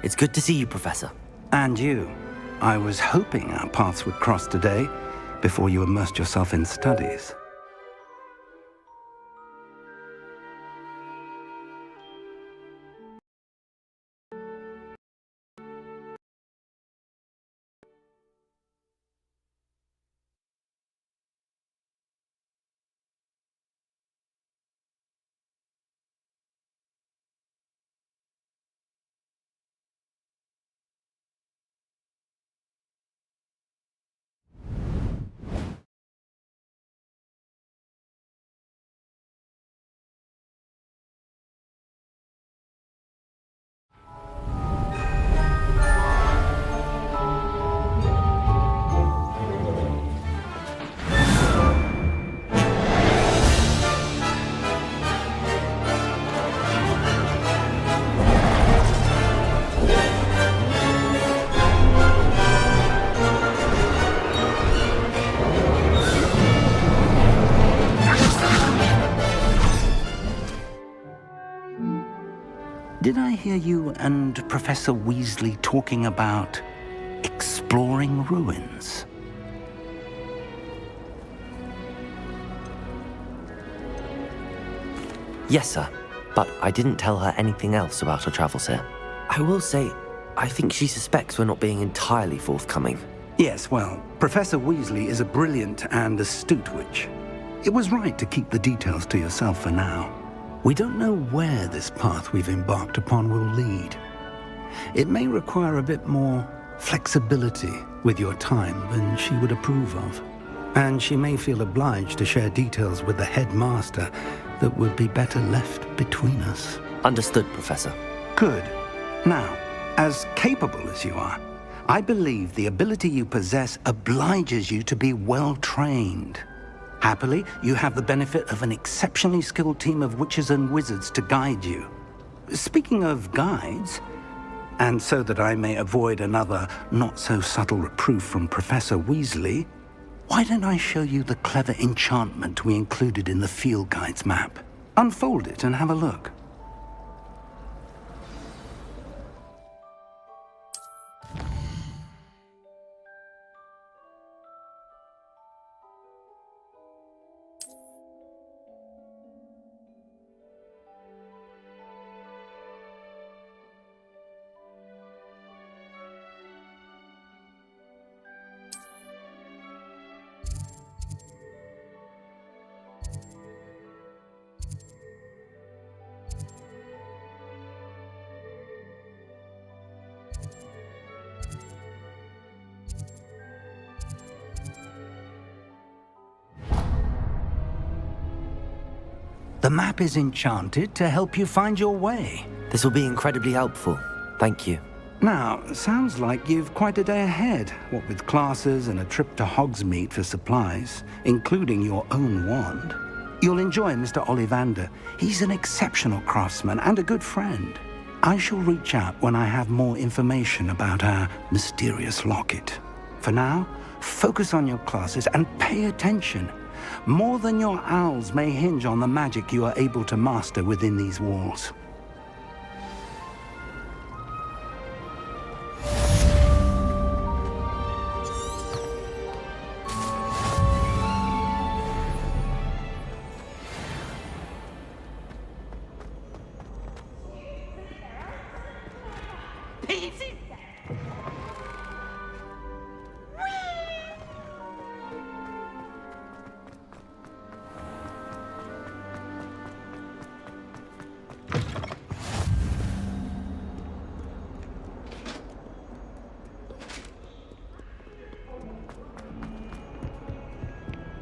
It's good to see you, Professor. And you. I was hoping our paths would cross today, before you immersed yourself in studies. Did I hear you and Professor Weasley talking about exploring ruins? Yes, sir. But I didn't tell her anything else about her travels here. I will say, I think she suspects we're not being entirely forthcoming. Yes, well, Professor Weasley is a brilliant and astute witch. It was right to keep the details to yourself for now. We don't know where this path we've embarked upon will lead. It may require a bit more flexibility with your time than she would approve of. And she may feel obliged to share details with the headmaster that would be better left between us. Understood, Professor. Good. Now, as capable as you are, I believe the ability you possess obliges you to be well trained. Happily, you have the benefit of an exceptionally skilled team of witches and wizards to guide you. Speaking of guides, and so that I may avoid another not-so-subtle reproof from Professor Weasley, why don't I show you the clever enchantment we included in the field guide's map? Unfold it and have a look. The map is enchanted to help you find your way. This will be incredibly helpful. Thank you. Now, sounds like you've quite a day ahead, what with classes and a trip to Hogsmeade for supplies, including your own wand. You'll enjoy Mr. Ollivander. He's an exceptional craftsman and a good friend. I shall reach out when I have more information about our mysterious locket. For now, focus on your classes and pay attention. More than your owls may hinge on the magic you are able to master within these walls.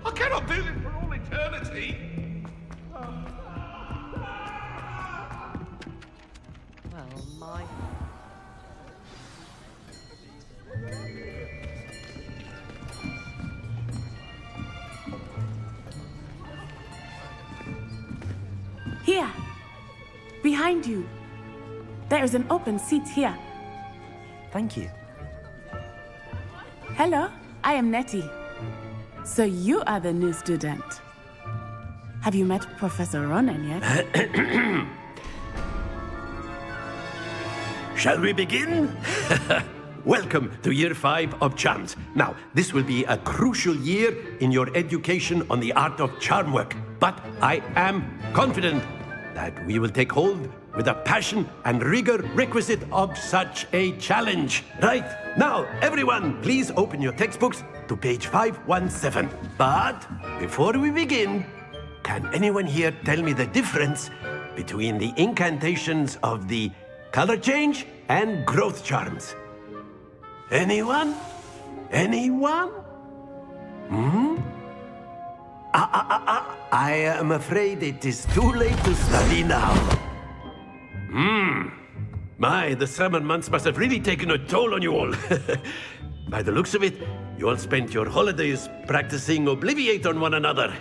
I cannot do this for all eternity! Well, my... Here! Behind you! There is an open seat here. Thank you. Hello, I am Nettie. So you are the new student. Have you met Professor Ronan yet? Shall we begin? Welcome to Year 5 of Charms. Now, this will be a crucial year in your education on the art of charm work. But I am confident that we will take hold with the passion and rigor requisite of such a challenge. Right, now, everyone, please open your textbooks to page 517. But before we begin, can anyone here tell me the difference between the incantations of the color change and growth charms? Anyone? Anyone? I am afraid it is too late to study now. My, the summer months must have really taken a toll on you all. By the looks of it, you all spent your holidays practicing Obliviate on one another.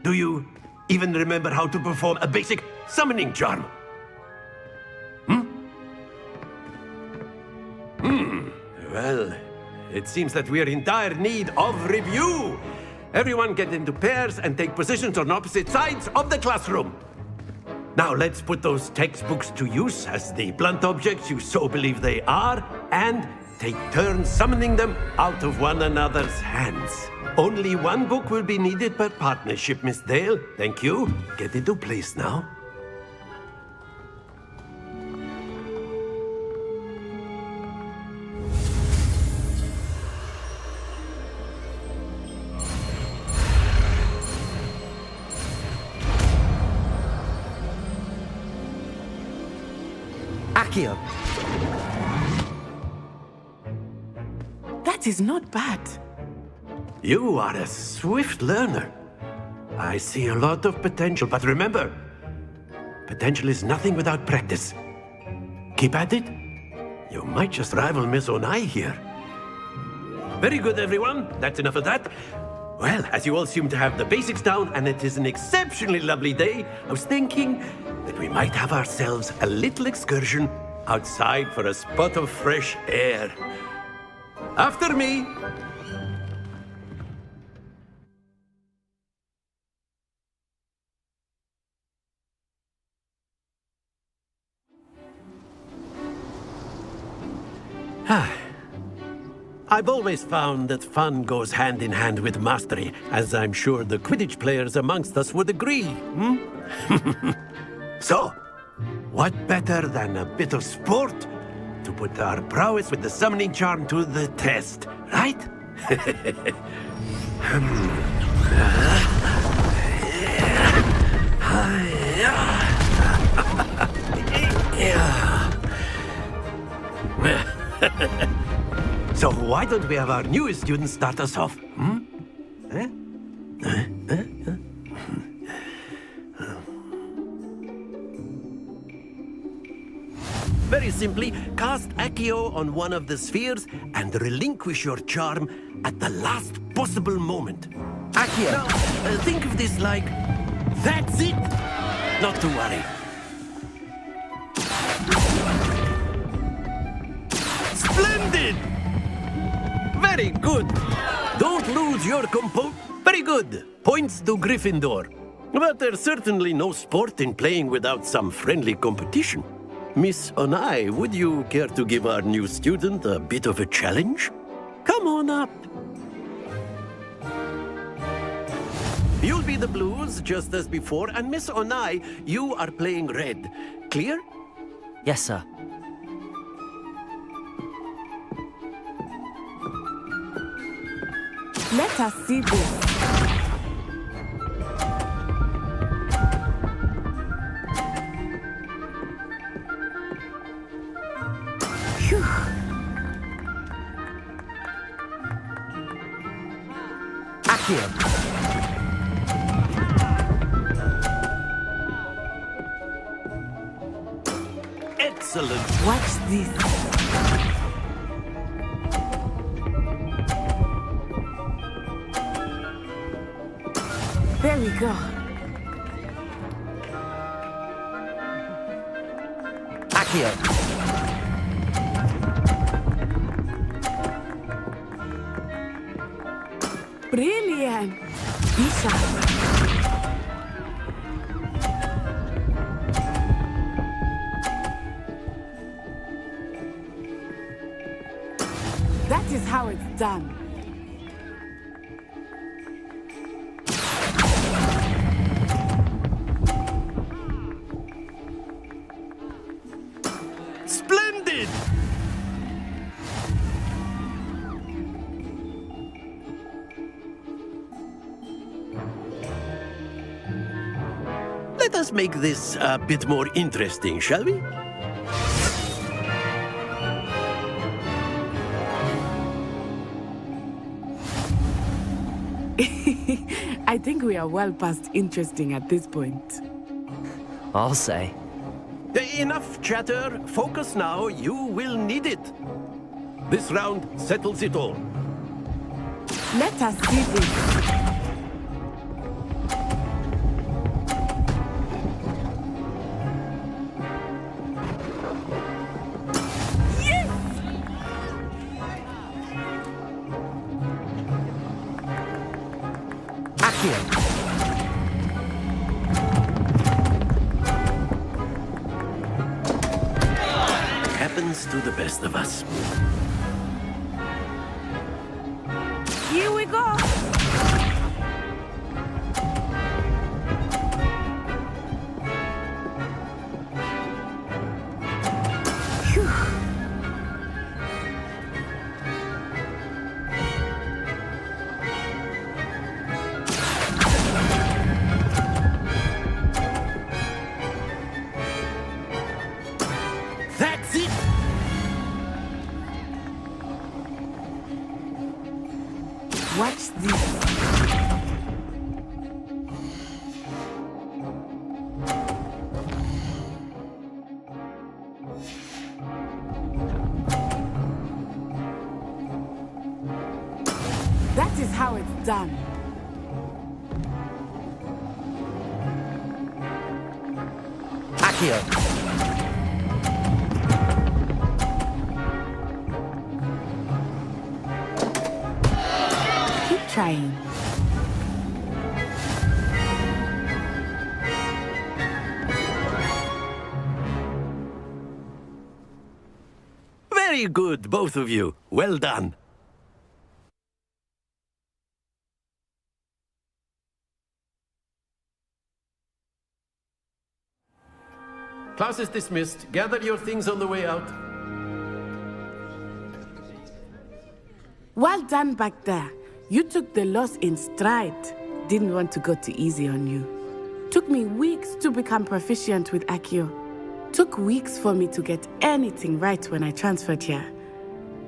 Do you even remember how to perform a basic summoning charm? Well, it seems that we are in dire need of review. Everyone get into pairs and take positions on opposite sides of the classroom. Now let's put those textbooks to use as the blunt objects you so believe they are, and take turns summoning them out of one another's hands. Only one book will be needed per partnership, Miss Dale. Thank you. Get into place now. Accio! That is not bad. You are a swift learner. I see a lot of potential, but remember, potential is nothing without practice. Keep at it. You might just rival Miss Onai here. Very good, everyone. That's enough of that. Well, as you all seem to have the basics down, and it is an exceptionally lovely day, I was thinking that we might have ourselves a little excursion outside for a spot of fresh air. After me. I've always found that fun goes hand in hand with mastery, as I'm sure the Quidditch players amongst us would agree. So, what better than a bit of sport to put our prowess with the summoning charm to the test, right? So why don't we have our newest student start us off? Very simply, cast Accio on one of the spheres and relinquish your charm at the last possible moment. Accio! Now, think of this like, that's it! Not to worry. Splendid! Very good. Don't lose your composure. Very good. Points to Gryffindor. But there's certainly no sport in playing without some friendly competition. Miss Onai, would you care to give our new student a bit of a challenge? Come on up. You'll be the blues, just as before, and Miss Onai, you are playing red. Clear? Yes, sir. Let us see this. Phew. Accio! Excellent. Watch this. There we go. Accio! Brilliant! Be sharp. That is how it's done. Splendid! Let us make this a bit more interesting, shall we? I think we are well past interesting at this point. I'll say. Enough chatter. Focus now. You will need it. This round settles it all. Let us see this. Happens to the best of us. Here we go. Phew. That's it! Watch this. That is how it's done. Accio! Keep trying. Very good, both of you. Well done. Class is dismissed. Gather your things on the way out. Well done back there. You took the loss in stride. Didn't want to go too easy on you. Took me weeks to become proficient with Accio. Took weeks for me to get anything right when I transferred here.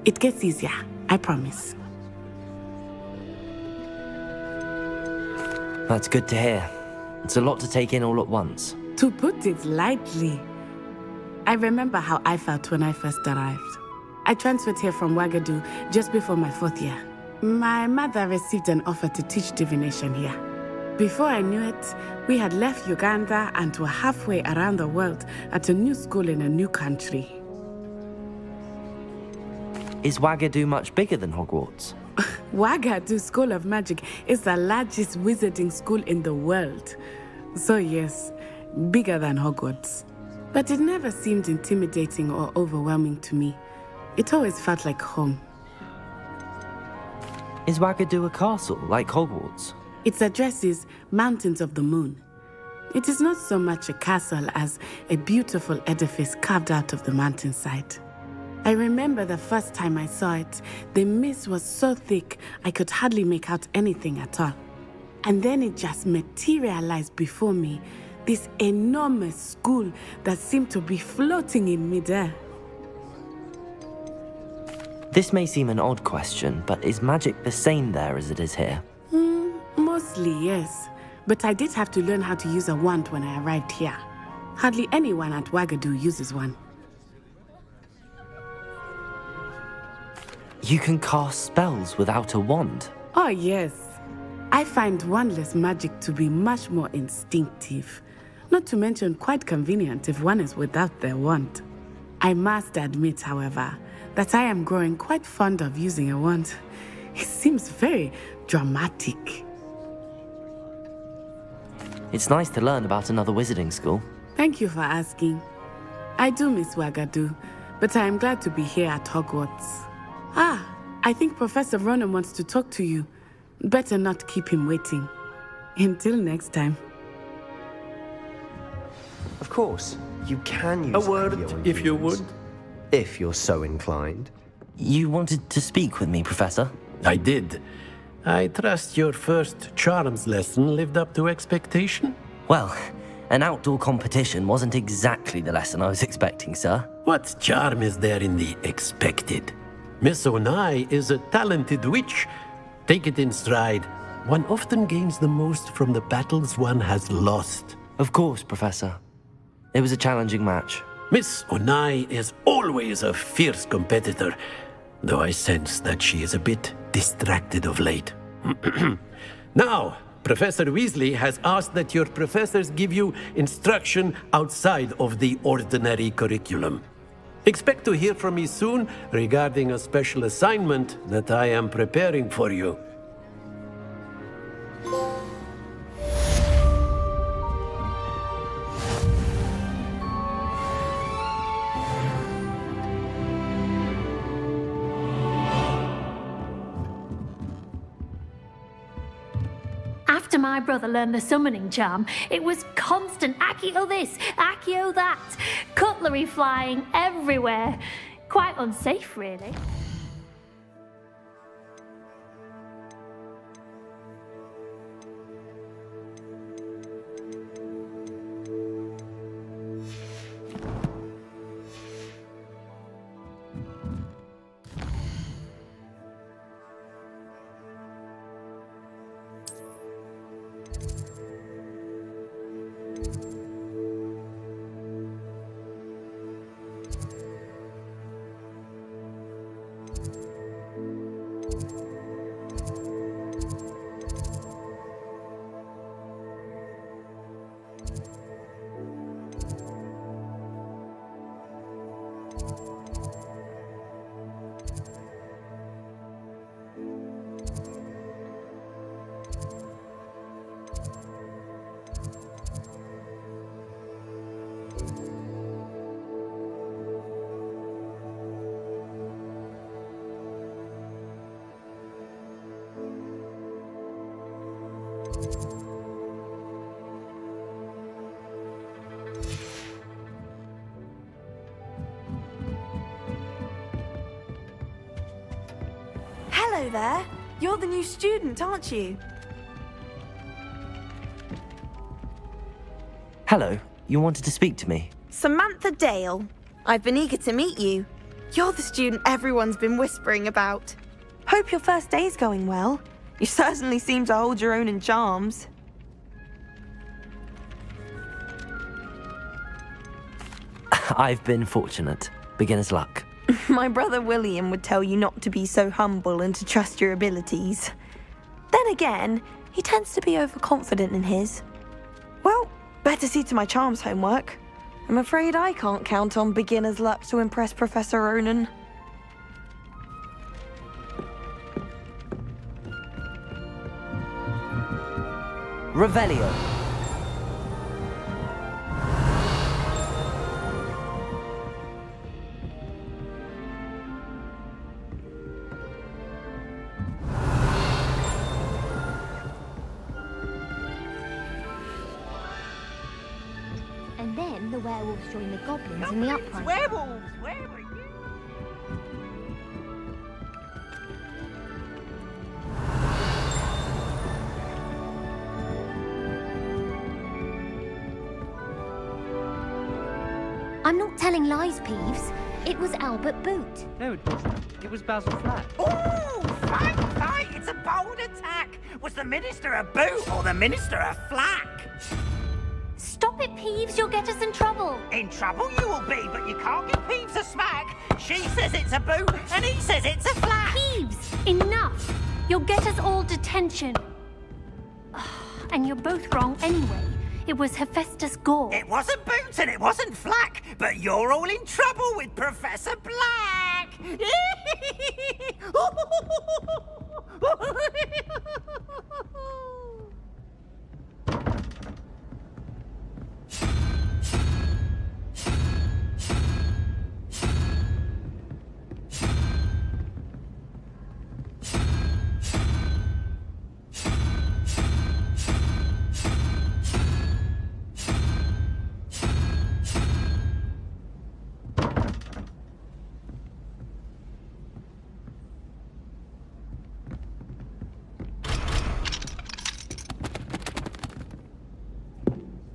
It gets easier, I promise. That's good to hear. It's a lot to take in all at once. To put it lightly, I remember how I felt when I first arrived. I transferred here from Ouagadougou just before my 4th year. My mother received an offer to teach divination here. Before I knew it, we had left Uganda and were halfway around the world at a new school in a new country. Is Ouagadougou much bigger than Hogwarts? Ouagadougou School of Magic is the largest wizarding school in the world. So yes, bigger than Hogwarts. But it never seemed intimidating or overwhelming to me. It always felt like home. Is Ouagadougou a castle, like Hogwarts? Its address is Mountains of the Moon. It is not so much a castle as a beautiful edifice carved out of the mountainside. I remember the first time I saw it, the mist was so thick I could hardly make out anything at all. And then it just materialized before me, this enormous school that seemed to be floating in midair. This may seem an odd question, but is magic the same there as it is here? Mostly, yes. But I did have to learn how to use a wand when I arrived here. Hardly anyone at Ouagadougou uses one. You can cast spells without a wand? Oh, yes. I find wandless magic to be much more instinctive. Not to mention quite convenient if one is without their wand. I must admit, however, that I am growing quite fond of using a wand. It seems very dramatic. It's nice to learn about another wizarding school. Thank you for asking. I do miss Wagadu, but I am glad to be here at Hogwarts. I think Professor Ronan wants to talk to you. Better not keep him waiting. Until next time. Of course, you can use A word, Accio on if you humans, would. if you're so inclined. You wanted to speak with me, Professor? I did. I trust your first charms lesson lived up to expectation? Well, an outdoor competition wasn't exactly the lesson I was expecting, sir. What charm is there in the expected? Miss Onai is a talented witch. Take it in stride. One often gains the most from the battles one has lost. Of course, Professor. It was a challenging match. Miss Onai is always a fierce competitor, though I sense that she is a bit distracted of late. Now, Professor Weasley has asked that your professors give you instruction outside of the ordinary curriculum. Expect to hear from me soon regarding a special assignment that I am preparing for you. After my brother learned the summoning charm, it was constant Accio this, Accio that, cutlery flying everywhere. Quite unsafe, really. Hello there. You're the new student, aren't you? Hello, you wanted to speak to me? Samantha Dale. I've been eager to meet you. You're the student everyone's been whispering about. Hope your first day's going well. You certainly seem to hold your own in charms. I've been fortunate. Beginner's luck. My brother William would tell you not to be so humble and to trust your abilities. Then again, he tends to be overconfident in his. Well, better see to my charms homework. I'm afraid I can't count on beginner's luck to impress Professor Ronan. Revelio. And then the werewolves join the goblins in the uprising. Werewolves! Where were you? I'm not telling lies, Peeves. It was Albert Boot. No, it wasn't. It was Basil Flat. Oh, fight, fight! It's a bold attack! Was the Minister a boot or the Minister a flack? Stop it, Peeves. You'll get us in trouble. In trouble you will be, but you can't give Peeves a smack. She says it's a boot, and he says it's a flack. Peeves, enough. You'll get us all detention. And you're both wrong anyway. It was Hephaestus Gore. It wasn't boot and it wasn't flack, but you're all in trouble with Professor Black.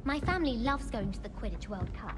My family loves going to the Quidditch World Cup.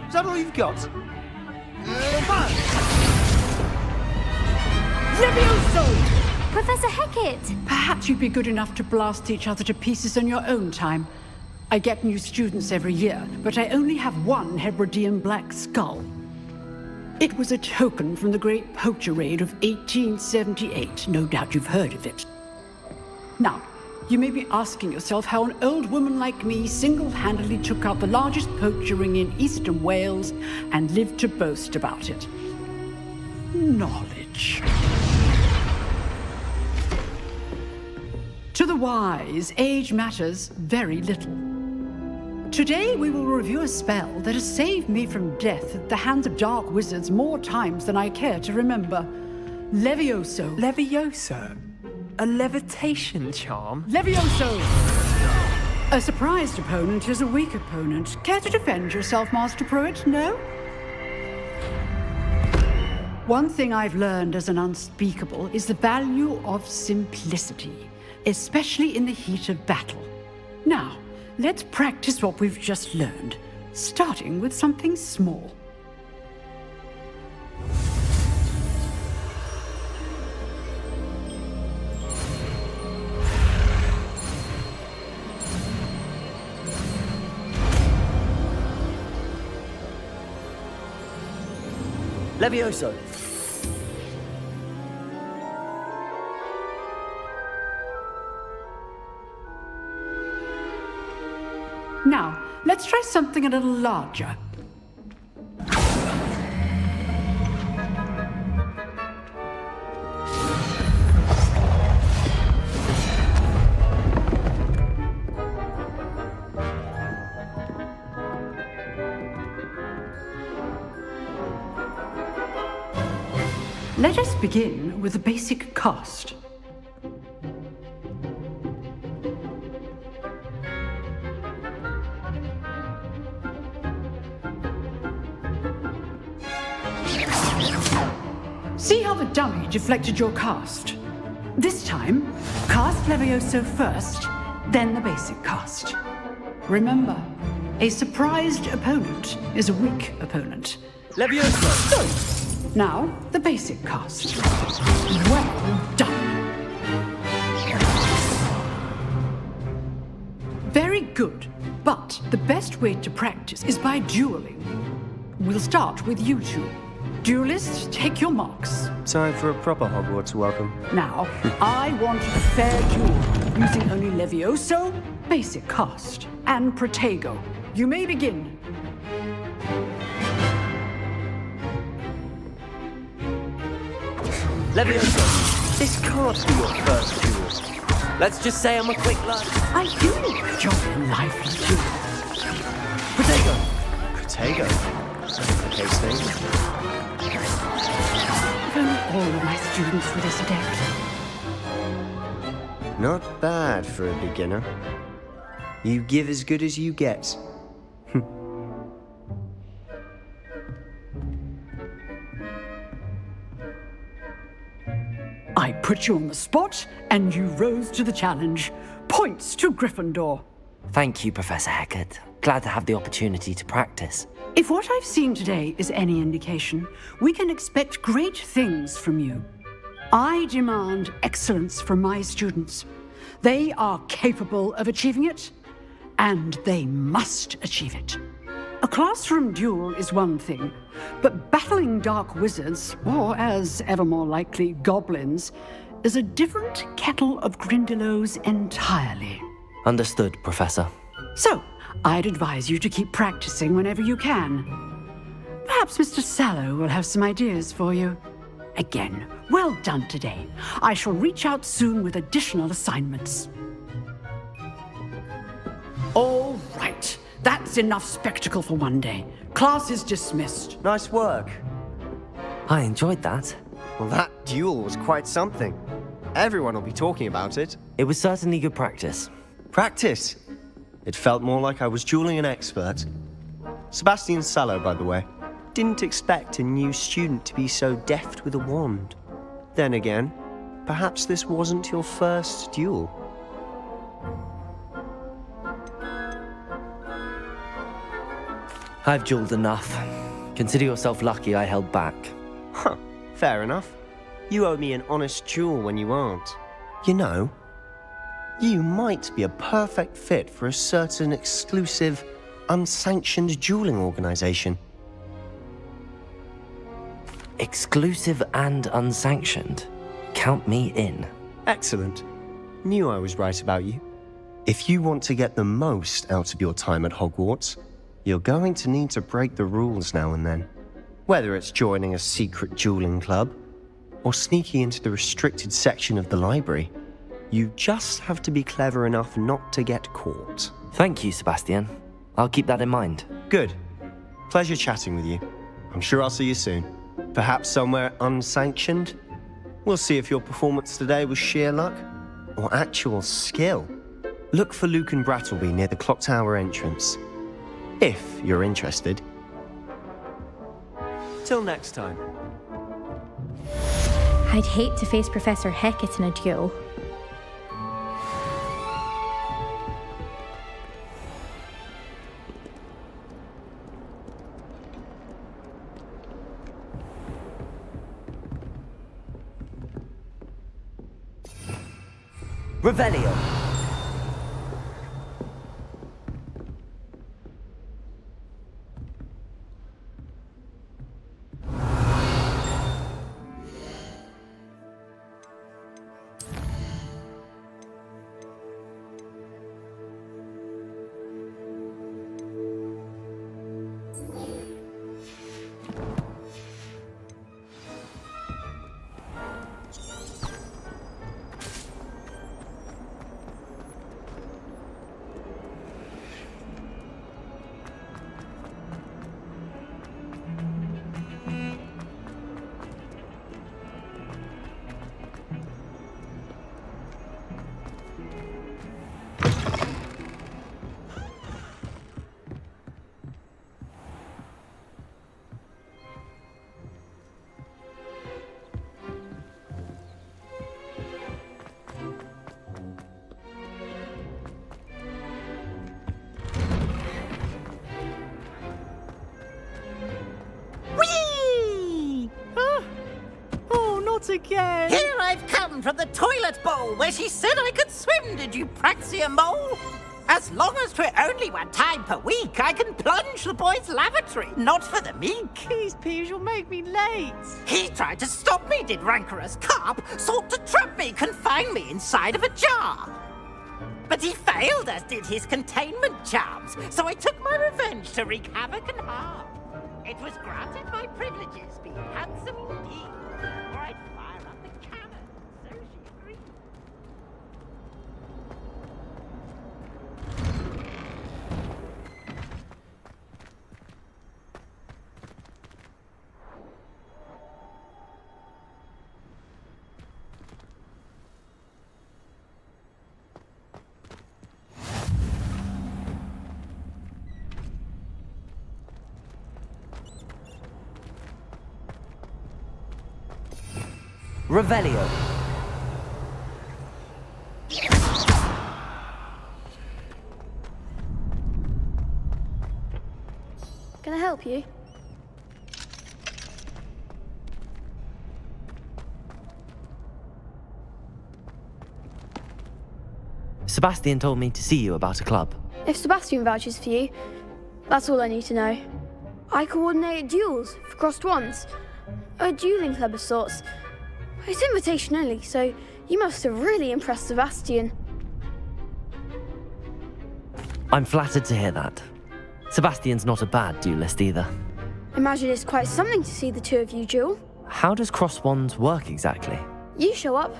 Is that all you've got? Levioso! Professor Hecat! Perhaps you'd be good enough to blast each other to pieces on your own time. I get new students every year, but I only have one Hebridean black skull. It was a token from the Great Poacher Raid of 1878. No doubt you've heard of it. Now, you may be asking yourself how an old woman like me single-handedly took out the largest poacher ring in eastern Wales and lived to boast about it. Knowledge. To the wise, age matters very little. Today we will review a spell that has saved me from death at the hands of dark wizards more times than I care to remember. Levioso. Levioso? A levitation charm? Levioso! A surprised opponent is a weak opponent. Care to defend yourself, Master Pruitt? No? One thing I've learned as an unspeakable is the value of simplicity, especially in the heat of battle. Now, let's practice what we've just learned, starting with something small. Levioso. Now, let's try something a little larger. Let us begin with the basic cast. See how the dummy deflected your cast? This time, cast Levioso first, then the basic cast. Remember, a surprised opponent is a weak opponent. Levioso! Now, the basic cast. Well done. Very good, but the best way to practice is by dueling. We'll start with you two. Duelists, take your marks. Time for a proper Hogwarts welcome. Now, I want a fair duel, using only Levioso, basic cast, and Protego. You may begin. Levioso, this can't be your first duel. Let's just say I'm a quick learner. I do enjoy a lively duel. Protego. The case name. If only all of my students were this adept. Not bad for a beginner. You give as good as you get. I put you on the spot, and you rose to the challenge. Points to Gryffindor. Thank you, Professor Hecat. Glad to have the opportunity to practice. If what I've seen today is any indication, we can expect great things from you. I demand excellence from my students. They are capable of achieving it, and they must achieve it. A classroom duel is one thing, but battling dark wizards, or as ever more likely, goblins, is a different kettle of Grindylows entirely. Understood, Professor. So, I'd advise you to keep practicing whenever you can. Perhaps Mr. Sallow will have some ideas for you. Again, well done today. I shall reach out soon with additional assignments. All right. That's enough spectacle for one day. Class is dismissed. Nice work. I enjoyed that. Well, that duel was quite something. Everyone will be talking about it. It was certainly good practice. Practice? It felt more like I was dueling an expert. Sebastian Sallow, by the way. Didn't expect a new student to be so deft with a wand. Then again, perhaps this wasn't your first duel. I've dueled enough. Consider yourself lucky I held back. Huh, fair enough. You owe me an honest duel when you aren't. You know, you might be a perfect fit for a certain exclusive, unsanctioned dueling organization. Exclusive and unsanctioned. Count me in. Excellent. Knew I was right about you. If you want to get the most out of your time at Hogwarts, you're going to need to break the rules now and then. Whether it's joining a secret dueling club, or sneaking into the restricted section of the library, you just have to be clever enough not to get caught. Thank you, Sebastian. I'll keep that in mind. Good. Pleasure chatting with you. I'm sure I'll see you soon. Perhaps somewhere unsanctioned? We'll see if your performance today was sheer luck or actual skill. Look for Luke and Brattleby near the Clock Tower entrance, if you're interested. Till next time. I'd hate to face Professor Hecat in a duel. Revelio. Again. Here I've come from the toilet bowl where she said I could swim, did you praxia mole? As long as 'twere only one time per week, I can plunge the boys' lavatory, not for the meek. Please, Peeves, you'll make me late. He tried to stop me, did rancorous carp, sought to trap me, confine me inside of a jar. But he failed, as did his containment charms, so I took my revenge to wreak havoc and harm. It was granted my privileges, being handsome indeed, or I'd fire up the Revelio. Can I help you? Sebastian told me to see you about a club. If Sebastian vouches for you, that's all I need to know. I coordinate duels for crossed ones. A dueling club of sorts. It's invitation only, so you must have really impressed Sebastian. I'm flattered to hear that. Sebastian's not a bad duelist either. Imagine it's quite something to see the two of you duel. How does cross wands work exactly? You show up,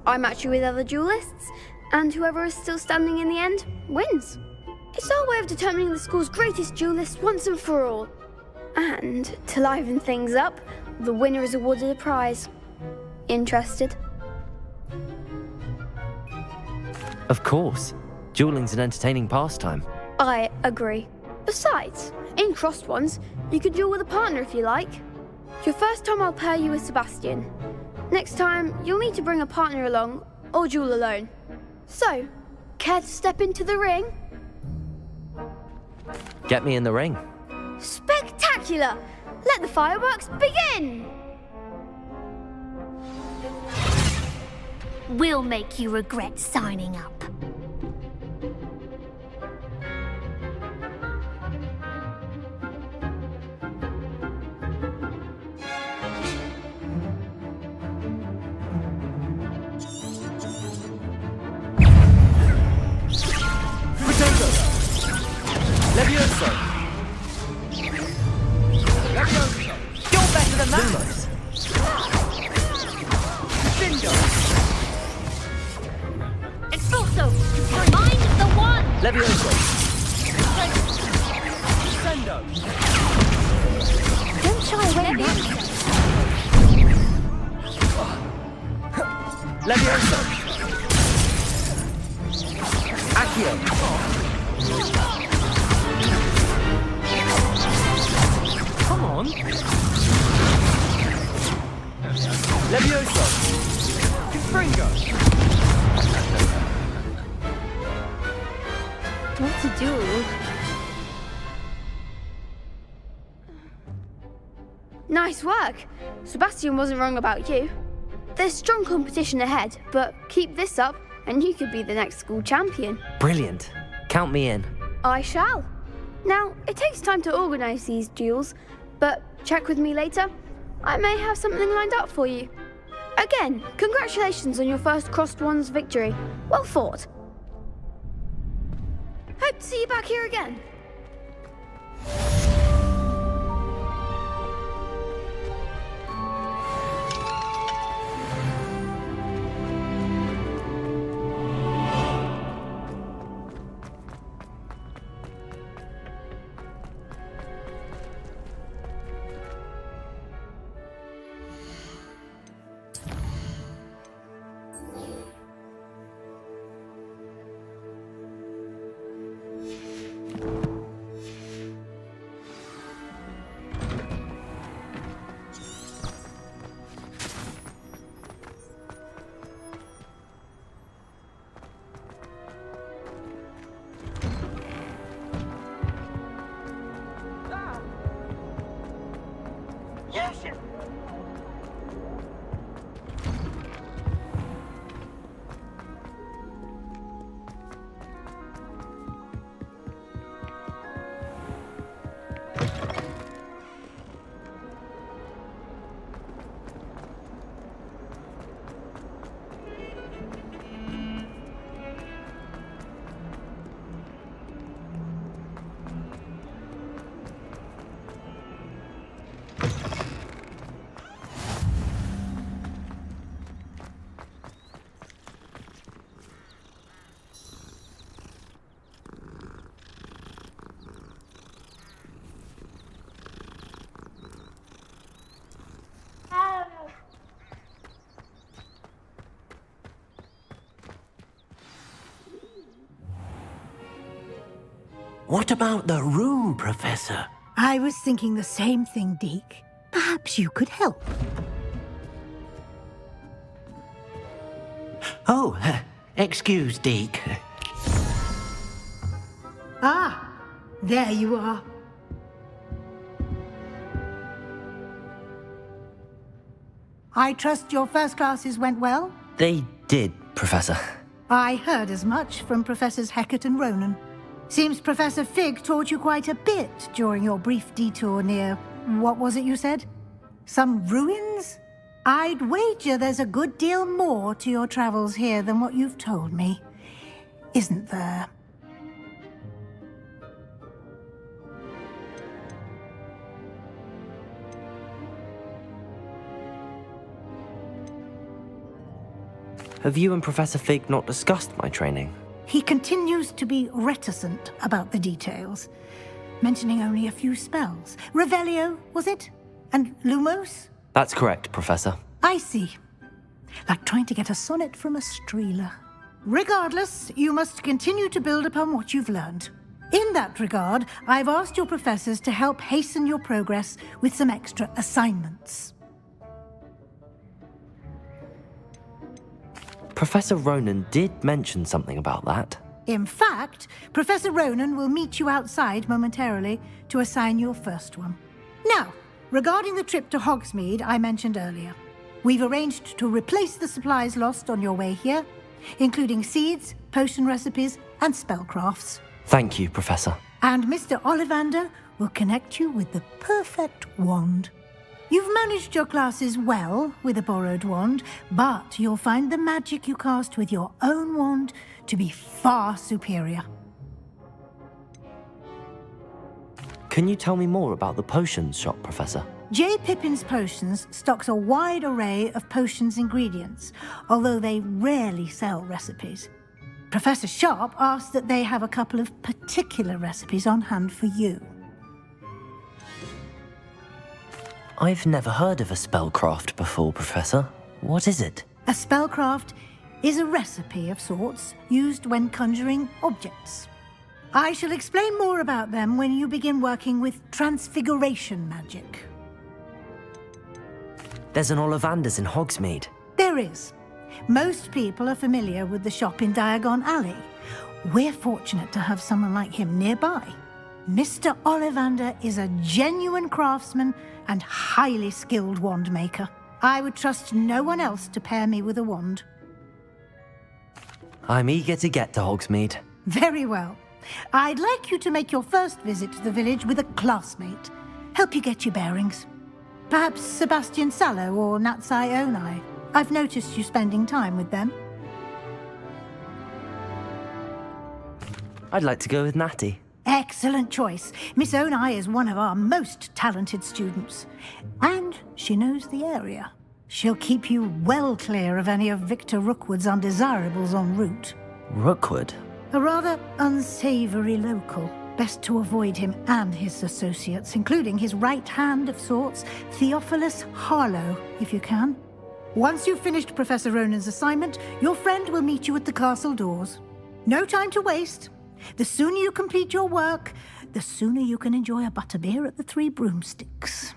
I match you with other duelists, and whoever is still standing in the end wins. It's our way of determining the school's greatest duelist once and for all. And to liven things up, the winner is awarded a prize. Interested? Of course. Dueling's an entertaining pastime. I agree. Besides, in crossed ones, you can duel with a partner if you like. Your first time I'll pair you with Sebastian. Next time, you'll need to bring a partner along, or duel alone. So, care to step into the ring? Get me in the ring. Spectacular! Let the fireworks begin! We'll make you regret signing up. Levioso! Levioso! You're better than that! Lumos! Bingo! Expulso! Remind the one! Levioso! Sendo! Don't shy away now. Levioso! Accio! Come on! Levioso! Confringo! What to do? Nice work! Sebastian wasn't wrong about you. There's strong competition ahead, but keep this up and you could be the next school champion. Brilliant. Count me in. I shall. Now, it takes time to organise these duels, but check with me later. I may have something lined up for you. Again, congratulations on your first crossed ones victory. Well fought. Hope to see you back here again. What about the room, Professor? I was thinking the same thing, Deke. Perhaps you could help. Oh, excuse, Deke. Ah, there you are. I trust your first classes went well? They did, Professor. I heard as much from Professors Hecat and Ronan. Seems Professor Fig taught you quite a bit during your brief detour near... what was it you said? Some ruins? I'd wager there's a good deal more to your travels here than what you've told me. Isn't there? Have you and Professor Fig not discussed my training? He continues to be reticent about the details, mentioning only a few spells. Revelio, was it? And Lumos? That's correct, Professor. I see. Like trying to get a sonnet from a streeler. Regardless, you must continue to build upon what you've learned. In that regard, I've asked your professors to help hasten your progress with some extra assignments. Professor Ronan did mention something about that. In fact, Professor Ronan will meet you outside momentarily to assign your first one. Now, regarding the trip to Hogsmeade I mentioned earlier, we've arranged to replace the supplies lost on your way here, including seeds, potion recipes, and spellcrafts. Thank you, Professor. And Mr. Ollivander will connect you with the perfect wand. You've managed your classes well with a borrowed wand, but you'll find the magic you cast with your own wand to be far superior. Can you tell me more about the potions shop, Professor? J. Pippin's Potions stocks a wide array of potions ingredients, although they rarely sell recipes. Professor Sharp asked that they have a couple of particular recipes on hand for you. I've never heard of a spellcraft before, Professor. What is it? A spellcraft is a recipe of sorts used when conjuring objects. I shall explain more about them when you begin working with transfiguration magic. There's an Ollivander's in Hogsmeade. There is. Most people are familiar with the shop in Diagon Alley. We're fortunate to have someone like him nearby. Mr. Ollivander is a genuine craftsman and highly skilled wand maker. I would trust no one else to pair me with a wand. I'm eager to get to Hogsmeade. Very well. I'd like you to make your first visit to the village with a classmate. Help you get your bearings. Perhaps Sebastian Sallow or Natsai Onai. I've noticed you spending time with them. I'd like to go with Natty. Excellent choice. Miss Onai is one of our most talented students. And she knows the area. She'll keep you well clear of any of Victor Rookwood's undesirables en route. Rookwood? A rather unsavory local. Best to avoid him and his associates, including his right hand of sorts, Theophilus Harlow, if you can. Once you've finished Professor Ronan's assignment, your friend will meet you at the castle doors. No time to waste. The sooner you complete your work, the sooner you can enjoy a butterbeer at the Three Broomsticks.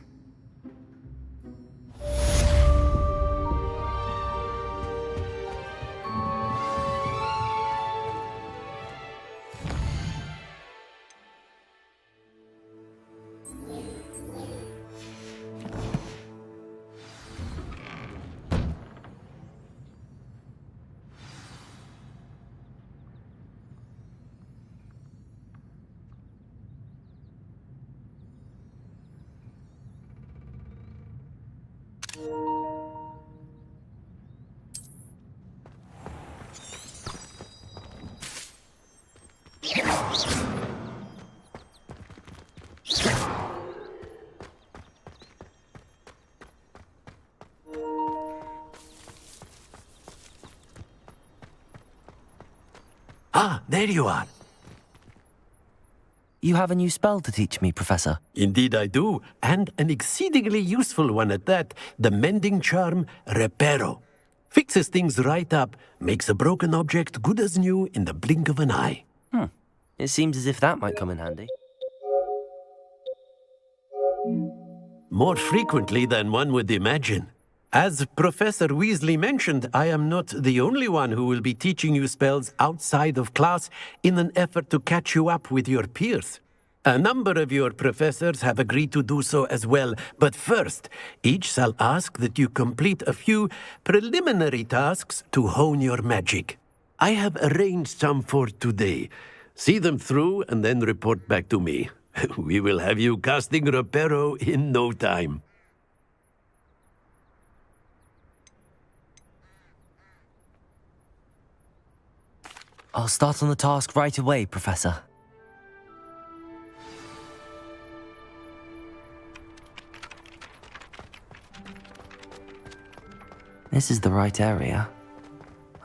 Ah, there you are. You have a new spell to teach me, Professor. Indeed I do, and an exceedingly useful one at that. The mending charm, Reparo. Fixes things right up, makes a broken object good as new in the blink of an eye. It seems as if that might come in handy. More frequently than one would imagine. As Professor Weasley mentioned, I am not the only one who will be teaching you spells outside of class in an effort to catch you up with your peers. A number of your professors have agreed to do so as well, but first, each shall ask that you complete a few preliminary tasks to hone your magic. I have arranged some for today. See them through and then report back to me. We will have you casting Reparo in no time. I'll start on the task right away, Professor. This is the right area.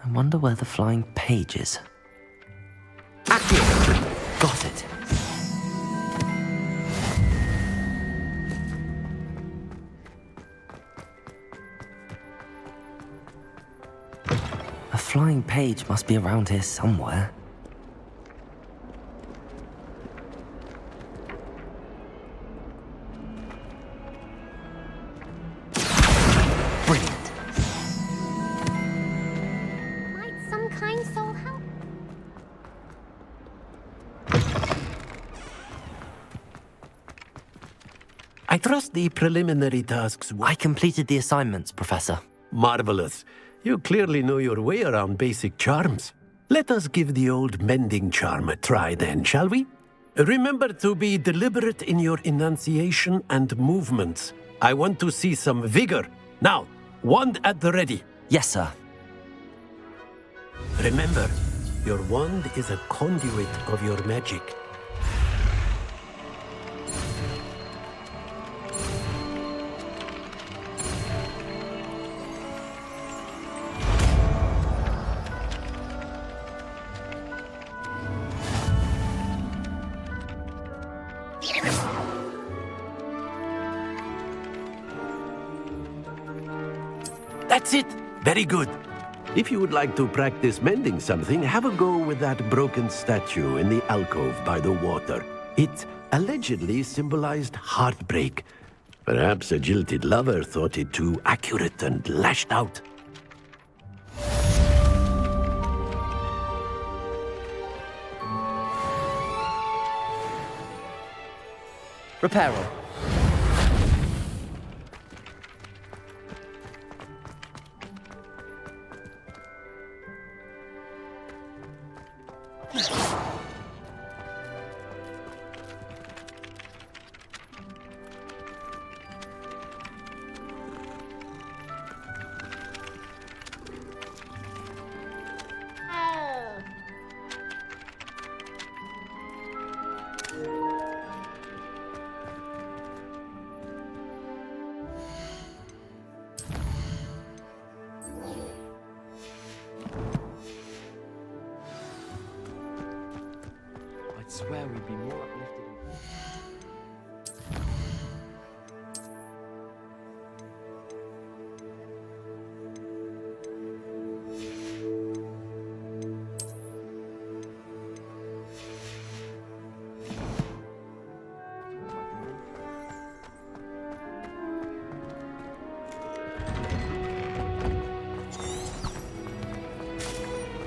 I wonder where the flying page is. Got it. A flying page must be around here somewhere. Brilliant. Might some kind soul help? I trust the preliminary tasks. I completed the assignments, Professor. Marvelous. You clearly know your way around basic charms. Let us give the old mending charm a try then, shall we? Remember to be deliberate in your enunciation and movements. I want to see some vigor. Now, wand at the ready. Yes, sir. Remember, your wand is a conduit of your magic. That's it! Very good. If you would like to practice mending something, have a go with that broken statue in the alcove by the water. It allegedly symbolized heartbreak. Perhaps a jilted lover thought it too accurate and lashed out. Reparo. I swear we'd be more uplifted.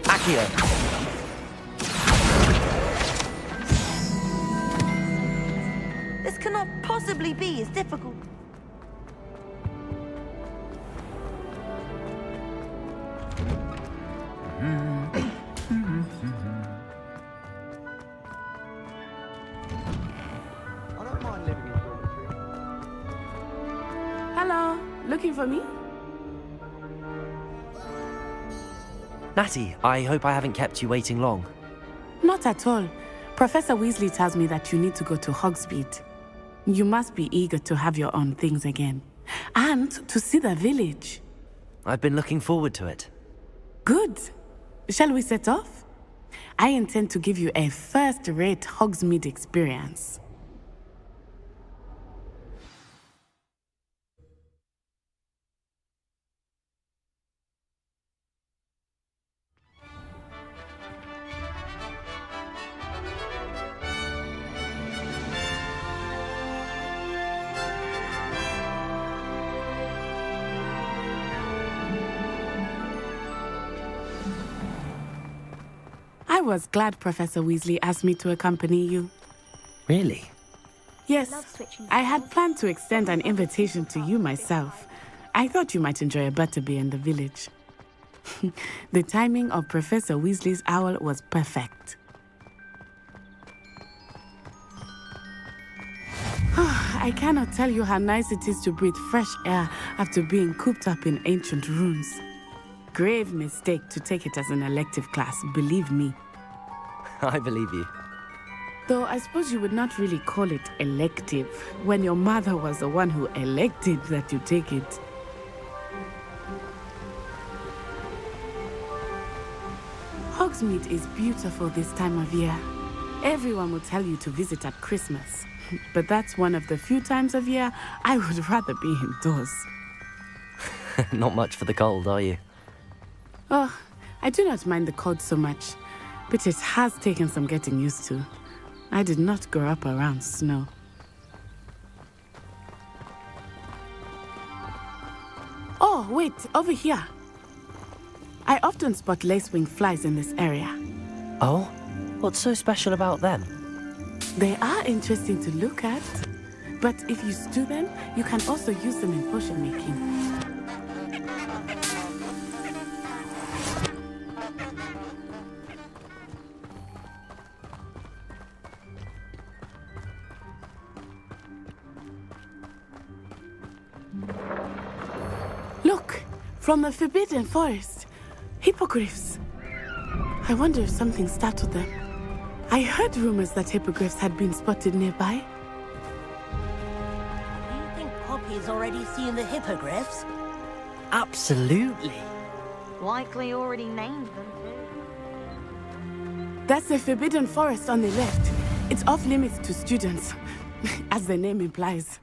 Accio. This cannot possibly be as difficult. Hello, looking for me? Natty, I hope I haven't kept you waiting long. Not at all. Professor Weasley tells me that you need to go to Hogsmeade. You must be eager to have your own things again. And to see the village. I've been looking forward to it. Good. Shall we set off? I intend to give you a first-rate Hogsmeade experience. was glad Professor Weasley asked me to accompany you. Really? Yes, I had planned to extend an invitation to you myself. I thought you might enjoy a butterbeer in the village. The timing of Professor Weasley's owl was perfect. I cannot tell you how nice it is to breathe fresh air after being cooped up in ancient ruins. Grave mistake to take it as an elective class, believe me. I believe you. Though I suppose you would not really call it elective when your mother was the one who elected that you take it. Hogsmeade is beautiful this time of year. Everyone will tell you to visit at Christmas. But that's one of the few times of year I would rather be indoors. Not much for the cold, are you? Oh, I do not mind the cold so much, but it has taken some getting used to. I did not grow up around snow. Oh, wait, over here. I often spot lacewing flies in this area. Oh? What's so special about them? They are interesting to look at, but if you stew them, you can also use them in potion making. Look, from the Forbidden Forest, hippogriffs. I wonder if something startled them. I heard rumors that hippogriffs had been spotted nearby. Do you think Poppy's already seen the hippogriffs? Absolutely. Likely already named them too. That's the Forbidden Forest on the left. It's off limits to students, as the name implies.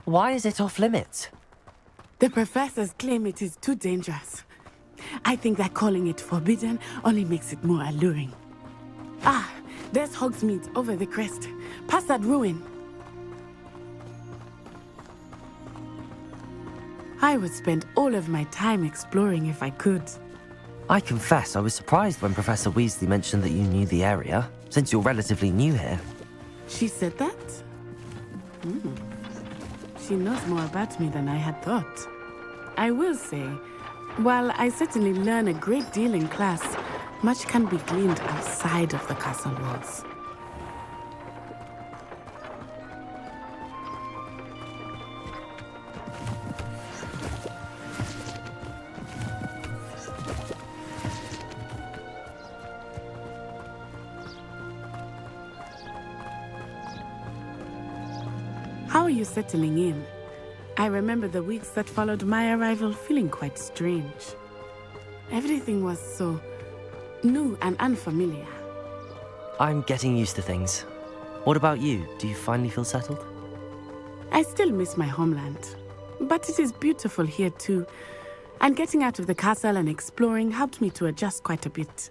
Why is it off limits? The professors claim it is too dangerous. I think that calling it forbidden only makes it more alluring. Ah, there's Hogsmeade over the crest. Past that ruin. I would spend all of my time exploring if I could. I confess I was surprised when Professor Weasley mentioned that you knew the area, since you're relatively new here. She said that? She knows more about me than I had thought. I will say, while I certainly learn a great deal in class, much can be gleaned outside of the castle walls. How are you settling in? I remember the weeks that followed my arrival feeling quite strange. Everything was so new and unfamiliar. I'm getting used to things. What about you? Do you finally feel settled? I still miss my homeland, but it is beautiful here too. And getting out of the castle and exploring helped me to adjust quite a bit.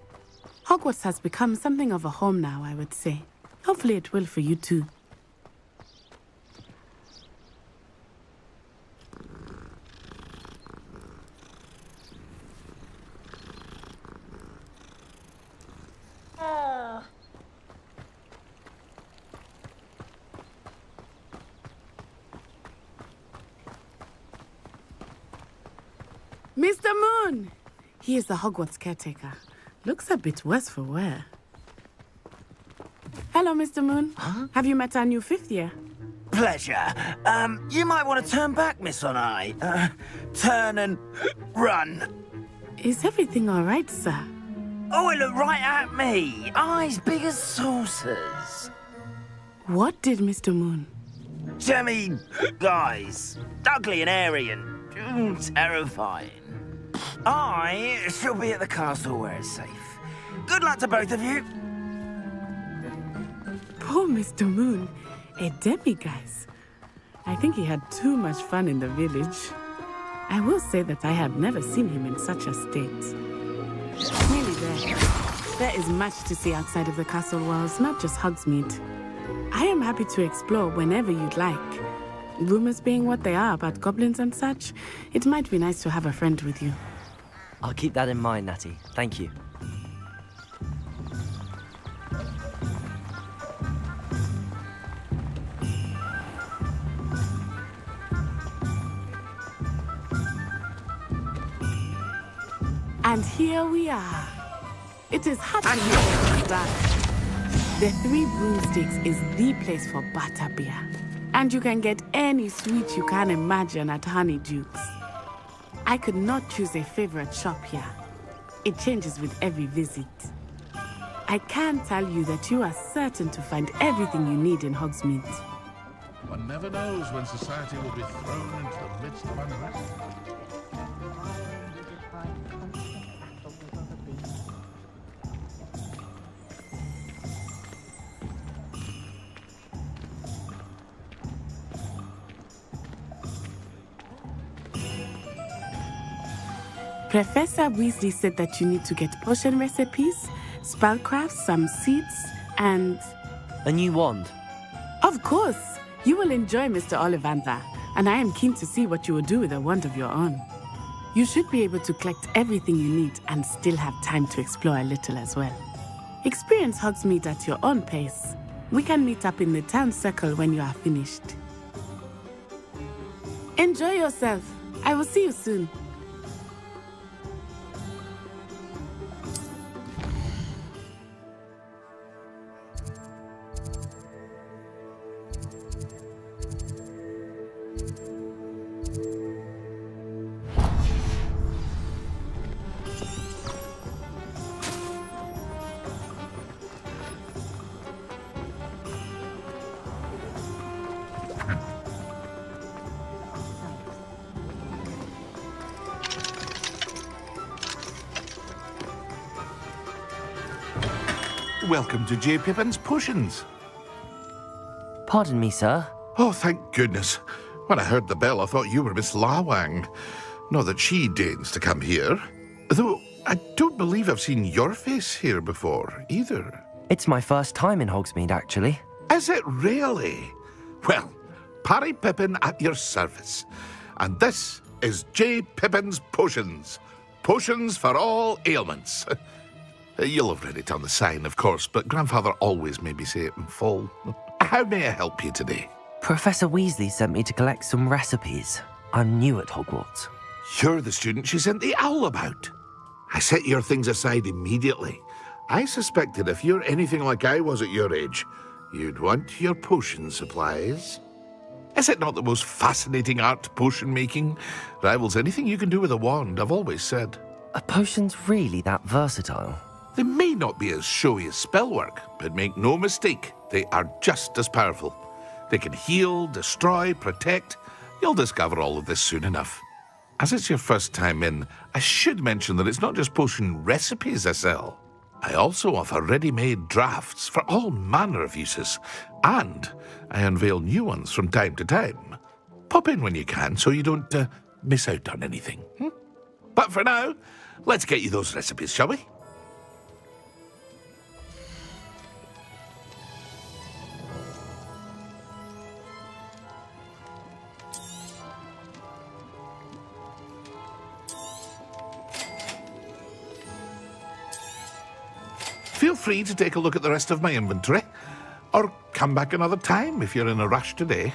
Hogwarts has become something of a home now, I would say. Hopefully it will for you too. Mr. Moon! He is the Hogwarts caretaker. Looks a bit worse for wear. Hello, Mr. Moon. Huh? Have you met our new fifth year? Pleasure. You might want to turn back, Miss Onai. Turn and run. Is everything all right, sir? Oh, it looked right at me. Eyes big as saucers. What did Mr. Moon? Jemmy, guys. Ugly and airy and terrifying. I shall be at the castle where it's safe. Good luck to both of you. Poor Mr. Moon. A demiguise. I think he had too much fun in the village. I will say that I have never seen him in such a state. Nearly there. There is much to see outside of the castle walls, not just Hogsmeade. I am happy to explore whenever you'd like. Rumors being what they are about goblins and such, it might be nice to have a friend with you. I'll keep that in mind, Natty. Thank you. And here we are. It is hot to start. The Three Broomsticks is the place for butterbeer. And you can get any sweet you can imagine at Honeyduke's. I could not choose a favorite shop here. It changes with every visit. I can tell you that you are certain to find everything you need in Hogsmeade. One never knows when society will be thrown into the midst of unrest. Professor Weasley said that you need to get potion recipes, spellcrafts, some seeds, and... A new wand? Of course! You will enjoy Mr. Ollivander, and I am keen to see what you will do with a wand of your own. You should be able to collect everything you need and still have time to explore a little as well. Experience Hogsmeade at your own pace. We can meet up in the town circle when you are finished. Enjoy yourself. I will see you soon. Welcome to J. Pippin's Potions. Pardon me, sir. Oh, thank goodness. When I heard the bell, I thought you were Miss Lawang. Not that she deigns to come here. Though, I don't believe I've seen your face here before, either. It's my first time in Hogsmeade, actually. Is it really? Well, Parry Pippin at your service. And this is J. Pippin's Potions. Potions for all ailments. You'll have read it on the sign, of course, but Grandfather always made me say it in full. How may I help you today? Professor Weasley sent me to collect some recipes. I'm new at Hogwarts. You're the student she sent the owl about. I set your things aside immediately. I suspected if you're anything like I was at your age, you'd want your potion supplies. Is it not the most fascinating art, potion making? Rivals anything you can do with a wand, I've always said. Are potions really that versatile? They may not be as showy as spellwork, but make no mistake, they are just as powerful. They can heal, destroy, protect. You'll discover all of this soon enough. As it's your first time in, I should mention that it's not just potion recipes I sell. I also offer ready-made drafts for all manner of uses, and I unveil new ones from time to time. Pop in when you can so you don't miss out on anything. But for now, let's get you those recipes, shall we? Feel free to take a look at the rest of my inventory, or come back another time if you're in a rush today.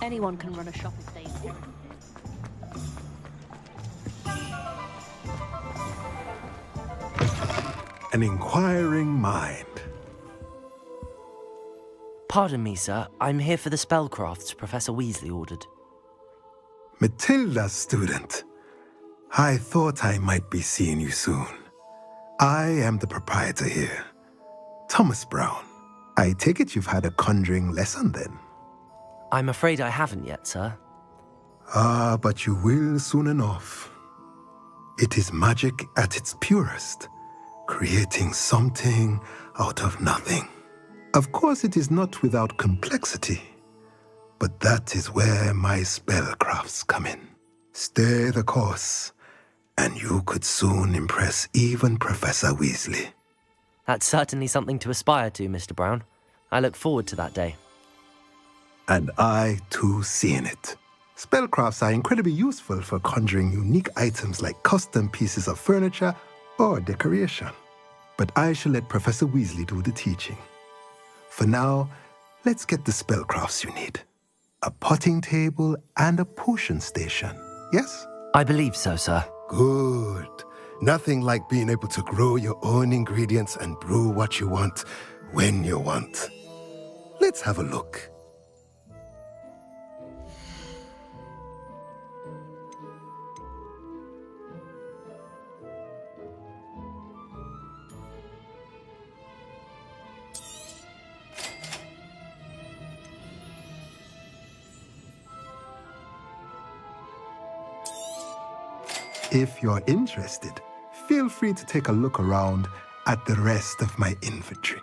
Anyone can run a shop if they inherit. An inquiring mind. Pardon me, sir. I'm here for the spellcrafts Professor Weasley ordered. Matilda's student. I thought I might be seeing you soon. I am the proprietor here, Thomas Brown. I take it you've had a conjuring lesson then? I'm afraid I haven't yet, sir. Ah, but you will soon enough. It is magic at its purest, creating something out of nothing. Of course, it is not without complexity, but that is where my spellcrafts come in. Stay the course, and you could soon impress even Professor Weasley. That's certainly something to aspire to, Mr. Brown. I look forward to that day. And I, too, seeing it. Spellcrafts are incredibly useful for conjuring unique items like custom pieces of furniture or decoration. But I shall let Professor Weasley do the teaching. For now, let's get the spellcrafts you need. A potting table and a potion station, yes? I believe so, sir. Good. Nothing like being able to grow your own ingredients and brew what you want, when you want. Let's have a look. If you're interested, feel free to take a look around at the rest of my inventory.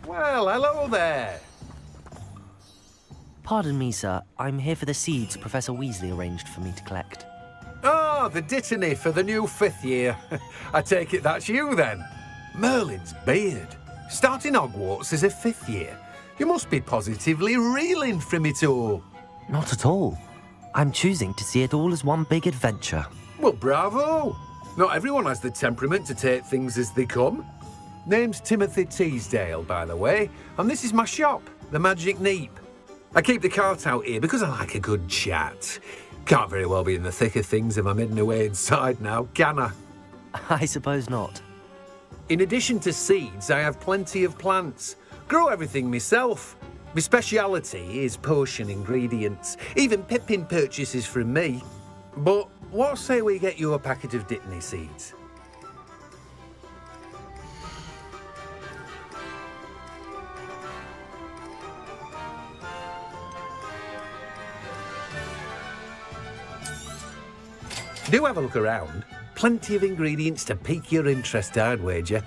Well, hello there. Pardon me, sir. I'm here for the seeds Professor Weasley arranged for me to collect. Oh, the dittany for the new 5th year. I take it that's you then. Merlin's beard. Starting Hogwarts as a 5th year. You must be positively reeling from it all. Not at all. I'm choosing to see it all as one big adventure. Well, bravo. Not everyone has the temperament to take things as they come. Name's Timothy Teasdale, by the way, and this is my shop, the Magic Neep. I keep the cart out here because I like a good chat. Can't very well be in the thick of things if I'm hidden away inside now, can I? I suppose not. In addition to seeds, I have plenty of plants. Grow everything myself. My speciality is potion ingredients. Even Pippin purchases from me. But what say we get you a packet of Dittany seeds? Do have a look around. Plenty of ingredients to pique your interest, I'd wager.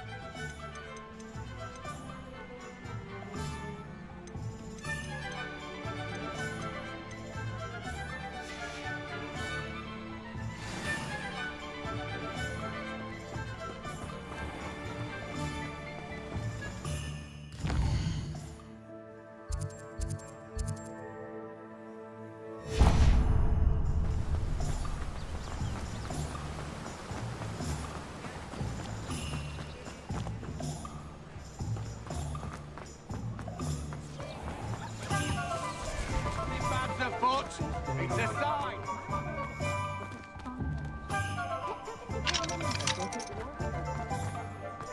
It's a sign!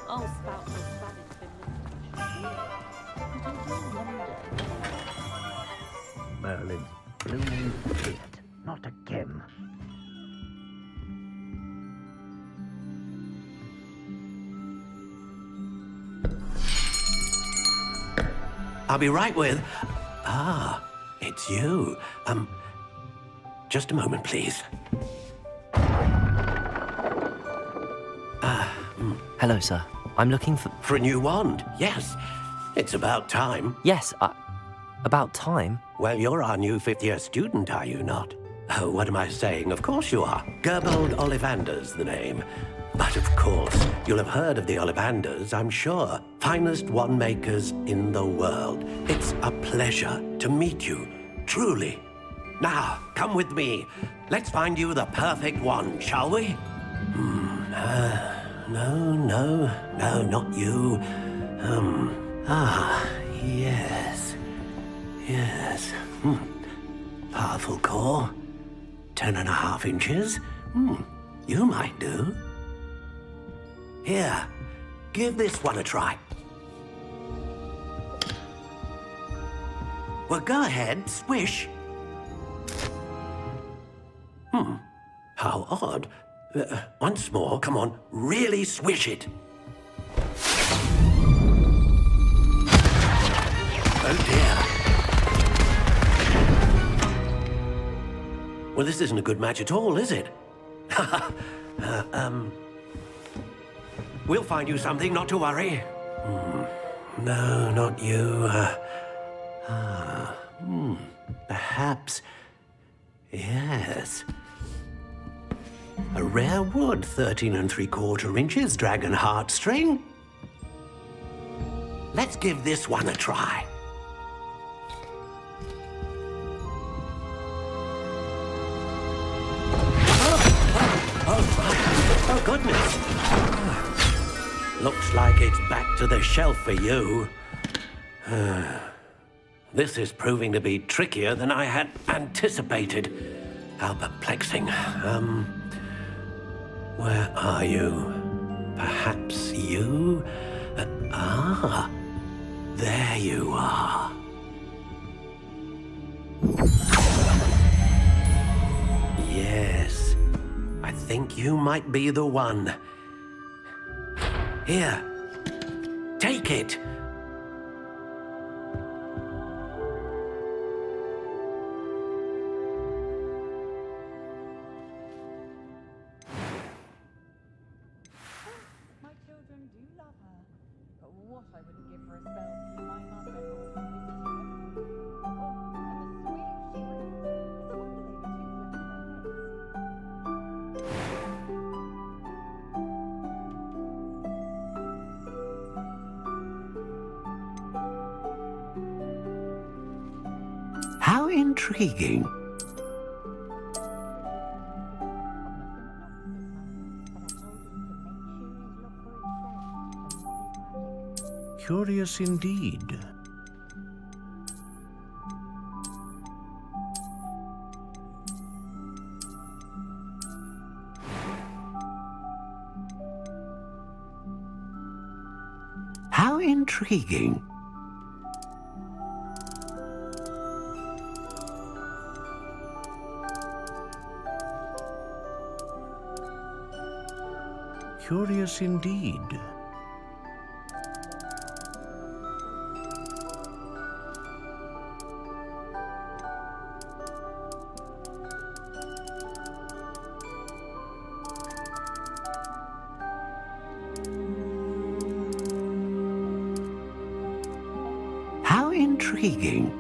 Oh, spout was Spanish Finland. Merlin's blooming idiot. Not again. I'll be right with... Ah, it's you. Just a moment, please. Hello, sir. I'm looking for... For a new wand, yes. It's about time. Yes, about time? Well, you're our new fifth-year student, are you not? Oh, what am I saying? Of course you are. Gerbold Ollivander's the name. But of course, you'll have heard of the Ollivanders, I'm sure. Finest wand makers in the world. It's a pleasure to meet you, truly. Now, come with me. Let's find you the perfect wand, shall we? No, not you. Yes. Powerful core. 10.5 inches. You might do. Here, give this one a try. Well, go ahead, swish. How odd. Once more, come on, really swish it. Oh dear. Well, this isn't a good match at all, is it? We'll find you something, not to worry. No, not you. Perhaps... Yes. A rare wood, 13 3/4 inches, dragon heartstring. Let's give this one a try. Oh, goodness. Looks like it's back to the shelf for you. This is proving to be trickier than I had anticipated. How perplexing. Where are you? Perhaps you? There you are. Yes, I think you might be the one. Here, take it. My children do love her. But what I wouldn't give for a spell to keep my mother or something to do. Oh, and the sweet she was. It's a wonder they were too How intriguing. Curious indeed. How intriguing. Curious indeed. How intriguing.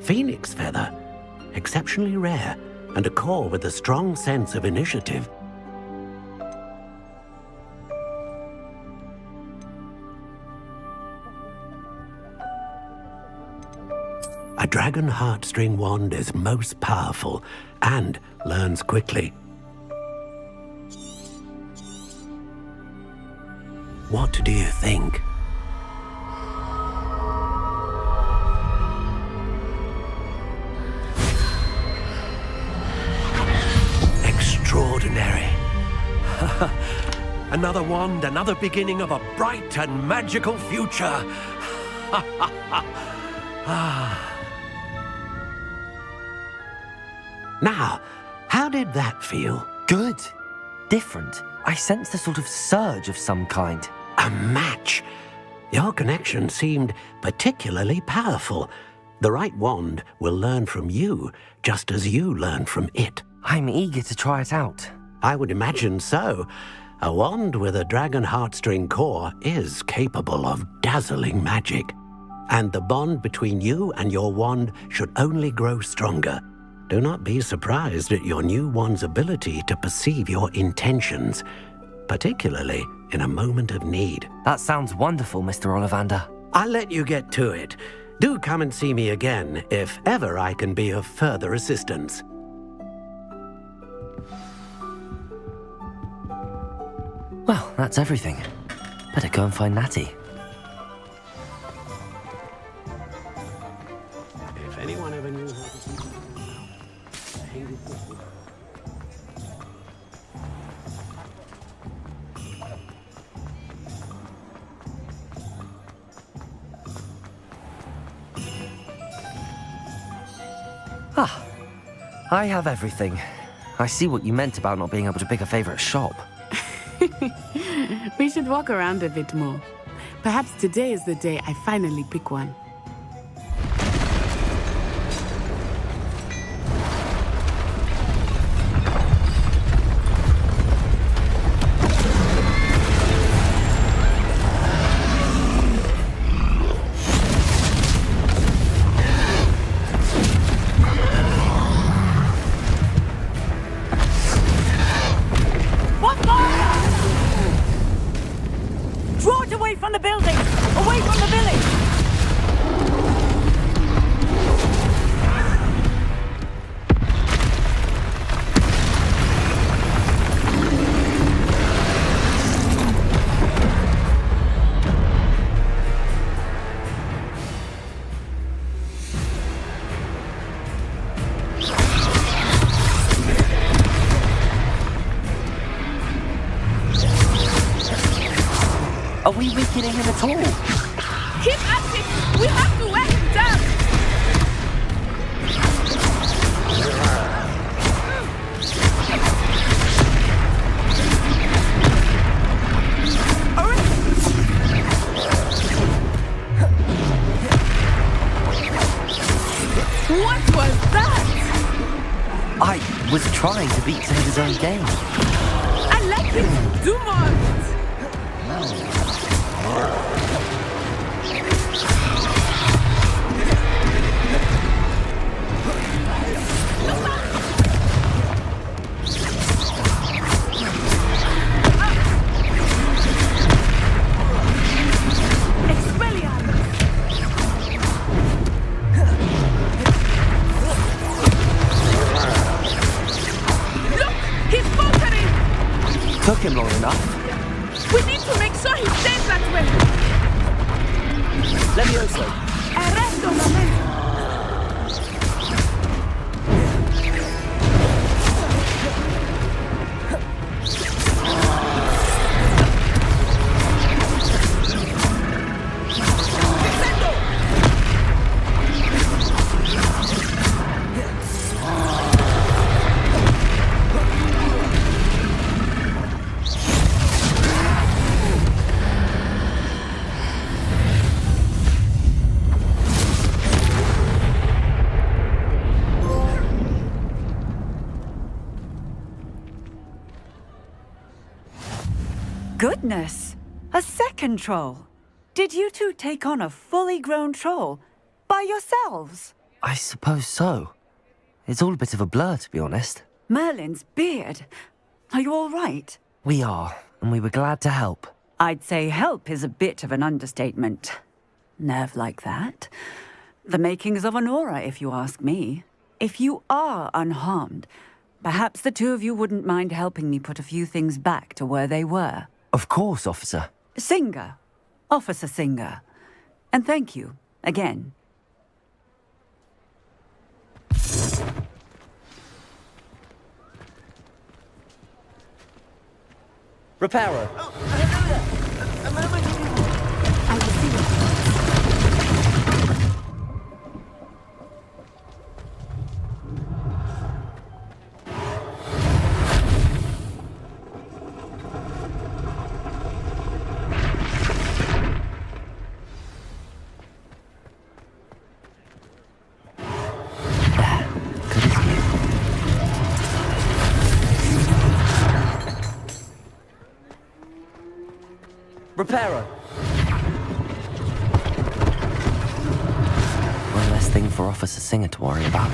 Phoenix feather. Exceptionally rare, and a core with a strong sense of initiative. A dragon heartstring wand is most powerful and learns quickly. What do you think? Extraordinary. Another wand, another beginning of a bright and magical future. Now, how did that feel? Good. Different. I sensed a sort of surge of some kind. A match. Your connection seemed particularly powerful. The right wand will learn from you, just as you learn from it. I'm eager to try it out. I would imagine so. A wand with a dragon heartstring core is capable of dazzling magic. And the bond between you and your wand should only grow stronger. Do not be surprised at your new wand's ability to perceive your intentions, particularly in a moment of need. That sounds wonderful, Mr. Ollivander. I'll let you get to it. Do come and see me again if ever I can be of further assistance. Well, that's everything. Better go and find Natty. If anyone ever knew how to... Ah, I have everything. I see what you meant about not being able to pick a favorite shop. We should walk around a bit more. Perhaps today is the day I finally pick one. Are we weakening him at all? Keep at it! We have to wear him down! What was that? I was trying to beat his own game. I like it! Do more! Took him long enough. We need to make sure he stays that way. Levioso. Arresto momento. Goodness! A second troll! Did you two take on a fully grown troll? By By yourselves? I suppose so. It's all a bit of a blur, to be honest. Merlin's beard. Are you all right? We are, and we were glad to help. I'd say help is a bit of an understatement. Nerve like that. The makings of an aura, if you ask me. If you are unharmed, perhaps the two of you wouldn't mind helping me put a few things back to where they were. Of course, officer. Singer. Officer Singer. And thank you, again. Reparo. Reparo. One less thing for Officer Singer to worry about.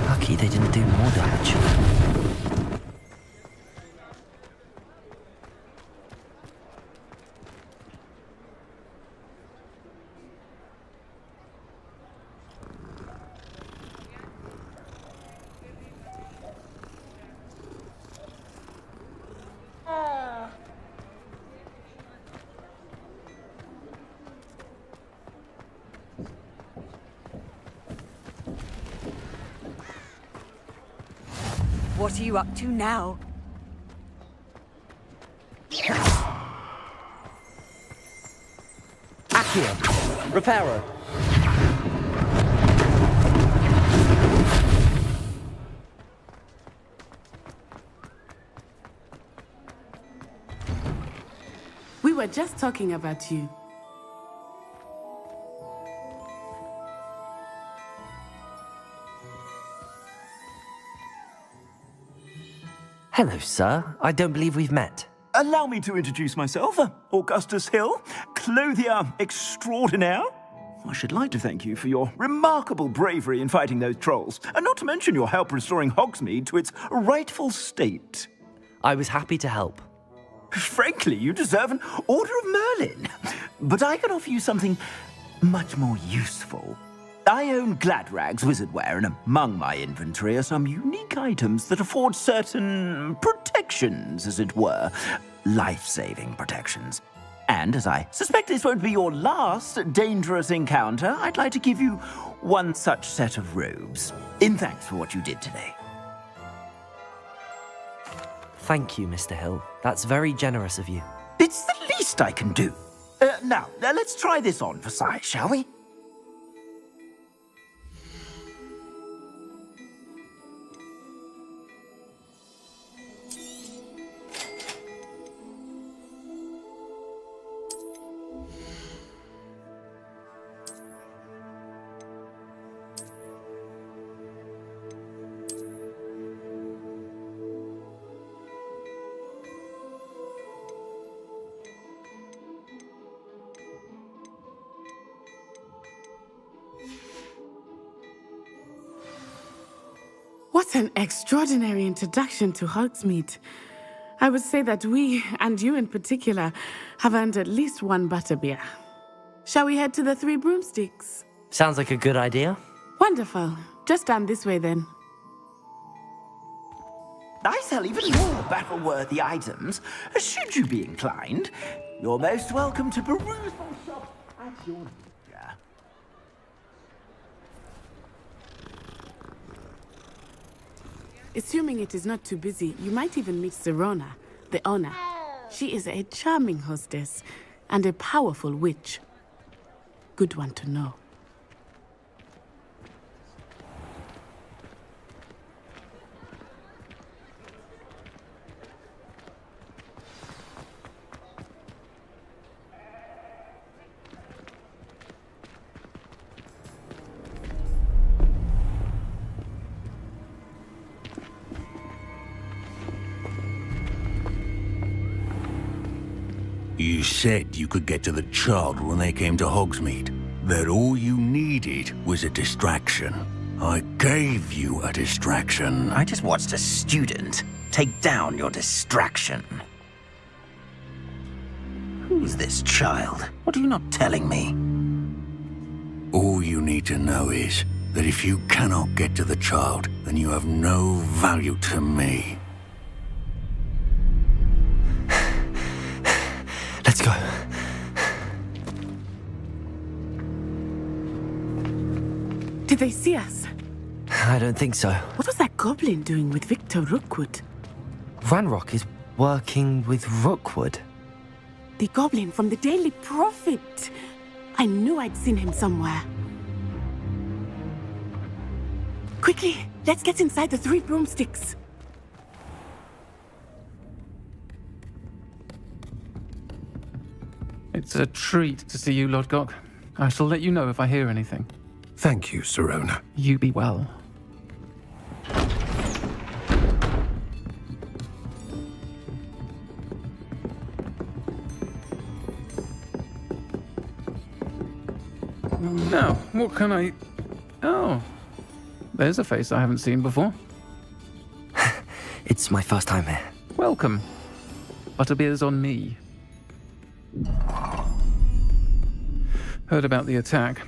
Lucky they didn't do more damage. What are you up to now? Accio. Reparo. We were just talking about you. Hello, sir. I don't believe we've met. Allow me to introduce myself, Augustus Hill, clothier extraordinaire. I should like to thank you for your remarkable bravery in fighting those trolls, and not to mention your help restoring Hogsmeade to its rightful state. I was happy to help. Frankly, you deserve an Order of Merlin. But I can offer you something much more useful. I own Gladrag's wizardware, and among my inventory are some unique items that afford certain protections, as it were. Life-saving protections. And as I suspect this won't be your last dangerous encounter, I'd like to give you one such set of robes, in thanks for what you did today. Thank you, Mr. Hill. That's very generous of you. It's the least I can do. Now, let's try this on for size, shall we? What an extraordinary introduction to Hogsmeade. I would say that we, and you in particular, have earned at least one butterbeer. Shall we head to the Three Broomsticks? Sounds like a good idea. Wonderful. Just down this way then. I sell even more battle-worthy items, should you be inclined. You're most welcome to peruse my shop at your leisure. Assuming it is not too busy, you might even meet Serona, the owner. She is a charming hostess and a powerful witch. Good one to know. You said you could get to the child when they came to Hogsmeade. That all you needed was a distraction. I gave you a distraction. I just watched a student take down your distraction. Who's this child? What are you not telling me? All you need to know is that if you cannot get to the child, then you have no value to me. Let's go. Did they see us? I don't think so. What was that goblin doing with Victor Rookwood? Ranrock is working with Rookwood. The goblin from the Daily Prophet. I knew I'd seen him somewhere. Quickly, let's get inside the 3 broomsticks. It's a treat to see you, Lodgok. I shall let you know if I hear anything. Thank you, Sirona. You be well. Now, what can I... Oh, there's a face I haven't seen before. It's my first time here. Welcome. Butterbeer's on me. Heard about the attack.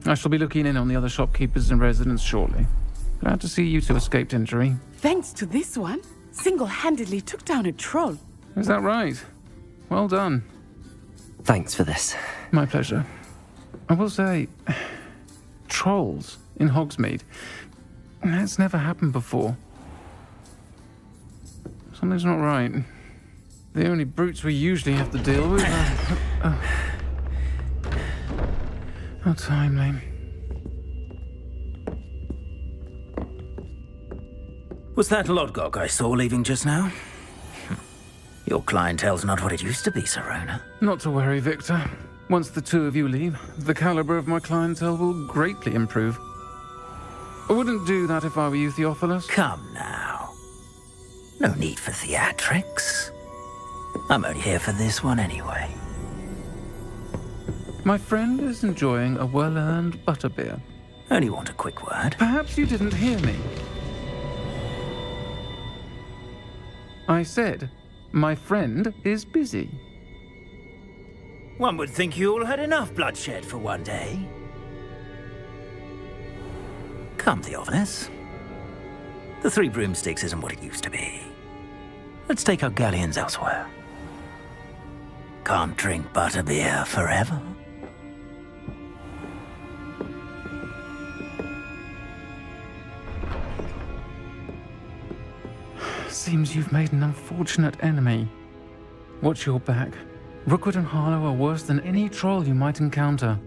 I shall be looking in on the other shopkeepers and residents shortly. Glad to see you two escaped injury. Thanks to this one, single-handedly took down a troll. Is that right? Well done. Thanks for this. My pleasure. I will say, trolls in Hogsmeade. That's never happened before. Something's not right. The only brutes we usually have to deal with are... How timely. Was that Lodgok I saw leaving just now? Your clientele's not what it used to be, Sirona. Not to worry, Victor. Once the two of you leave, the caliber of my clientele will greatly improve. I wouldn't do that if I were you, Theophilus. Come now. No need for theatrics. I'm only here for this one anyway. My friend is enjoying a well-earned butterbeer. Only want a quick word. Perhaps you didn't hear me. I said, my friend is busy. One would think you all had enough bloodshed for one day. Come, Theophilus. The 3 broomsticks isn't what it used to be. Let's take our galleons elsewhere. Can't drink butterbeer forever. Seems you've made an unfortunate enemy. Watch your back. Rookwood and Harlow are worse than any troll you might encounter.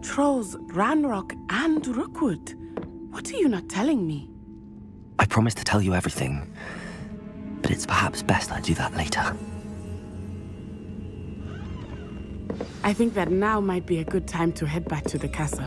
Trolls, Ranrock, and Rookwood. What are you not telling me? I promised to tell you everything, but it's perhaps best I do that later. I think that now might be a good time to head back to the castle.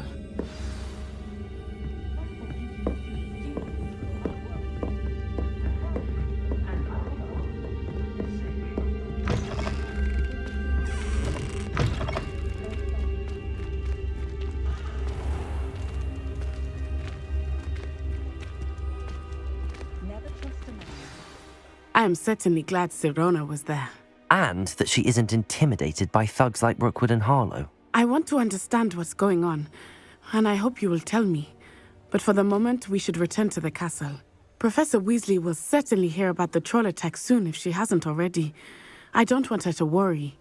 I am certainly glad Sirona was there. And that she isn't intimidated by thugs like Rookwood and Harlow. I want to understand what's going on, and I hope you will tell me. But for the moment, we should return to the castle. Professor Weasley will certainly hear about the troll attack soon if she hasn't already. I don't want her to worry.